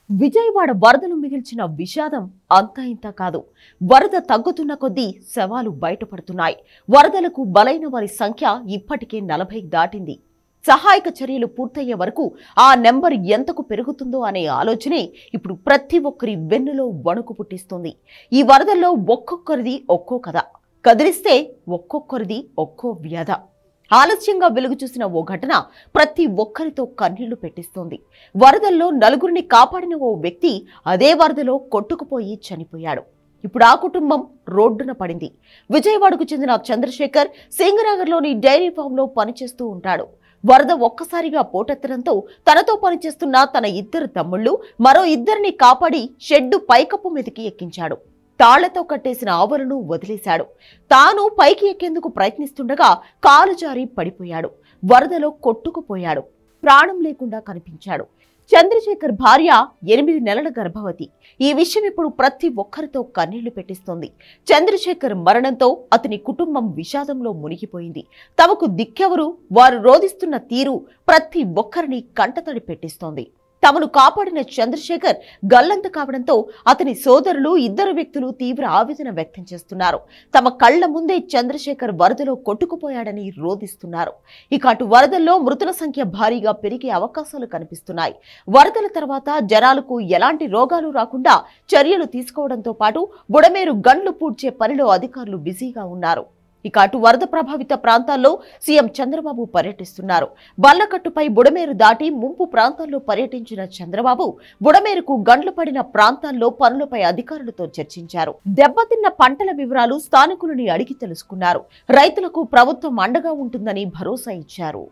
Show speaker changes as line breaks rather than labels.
విజయవాడ వరదలు మిగిల్చిన విషాదం అంతా ఇంత కాదు. వరద తగ్గుతున్న కొద్దీ శవాలు బయటపడుతున్నాయి. వరదలకు బలైన వారి సంఖ్య ఇప్పటికే 40 దాటింది. సహాయక చర్యలు పూర్తయ్యే వరకు ఆ నెంబర్ ఎంతకు పెరుగుతుందో అనే ఆలోచనే ఇప్పుడు ప్రతి ఒక్కరి వెన్నులో వణుకు పుట్టిస్తుంది. ఈ వరదల్లో ఒక్కొక్కరిది ఒక్కో కథ, కదిలిస్తే ఒక్కొక్కరిది ఒక్కో వ్యాధ. ఆలస్యంగా వెలుగు చూసిన ఓ ఘటన ప్రతి ఒక్కరితో కన్నీళ్లు పెట్టిస్తోంది. వరదల్లో నలుగురిని కాపాడిన ఓ వ్యక్తి అదే వరదలో కొట్టుకుపోయి చనిపోయాడు. ఇప్పుడు ఆ కుటుంబం రోడ్డున పడింది. విజయవాడకు చెందిన చంద్రశేఖర్ సింగనగర్లోని డైరీ ఫామ్ లో పనిచేస్తూ ఉంటాడు. వరద ఒక్కసారిగా పోటెత్తడంతో తనతో పనిచేస్తున్న తన 2 తమ్ముళ్లు మరో 2ని కాపాడి షెడ్డు పైకప్పు మీదకి ఎక్కించాడు. తాళ్లతో కట్టేసిన ఆవులను వదిలేశాడు. తాను పైకి ఎక్కేందుకు ప్రయత్నిస్తుండగా కాలు జారి పడిపోయాడు. వరదలో కొట్టుకుపోయాడు. ప్రాణం లేకుండా కనిపించాడు. చంద్రశేఖర్ భార్య 8 నెలల గర్భవతి. ఈ విషయం ఇప్పుడు ప్రతి ఒక్కరితో కన్నీళ్లు పెట్టిస్తోంది. చంద్రశేఖర్ మరణంతో అతని కుటుంబం విషాదంలో మునిగిపోయింది. తమకు దిక్కెవరు, వారు రోధిస్తున్న తీరు ప్రతి ఒక్కరిని కంటతడి పెట్టిస్తోంది. తమను కాపాడిన చంద్రశేఖర్ గల్లంత కావడంతో అతని సోదరులు 2 వ్యక్తులు తీవ్ర ఆవేదన వ్యక్తం చేస్తున్నారు. తమ కళ్ల ముందే చంద్రశేఖర్ వరదలో కొట్టుకుపోయాడని రోధిస్తున్నారు. ఇక అటు వరదల్లో మృతుల సంఖ్య భారీగా పెరిగే అవకాశాలు కనిపిస్తున్నాయి. వరదల తర్వాత జనాలకు ఎలాంటి రోగాలు రాకుండా చర్యలు తీసుకోవడంతో పాటు బుడమేరు గండ్లు పూడ్చే పనిలో అధికారులు బిజీగా ఉన్నారు. ఇక అటు వరద ప్రభావిత ప్రాంతాల్లో సీఎం చంద్రబాబు పర్యటిస్తున్నారు. బల్లకట్టుపై బుడమేరు దాటి ముంపు ప్రాంతాల్లో పర్యటించిన చంద్రబాబు బుడమేరుకు గండ్లు పడిన ప్రాంతాల్లో పనులపై అధికారులతో చర్చించారు. దెబ్బతిన్న పంటల వివరాలు స్థానికులని అడిగి తెలుసుకున్నారు. రైతులకు ప్రభుత్వం అండగా ఉంటుందని భరోసా ఇచ్చారు.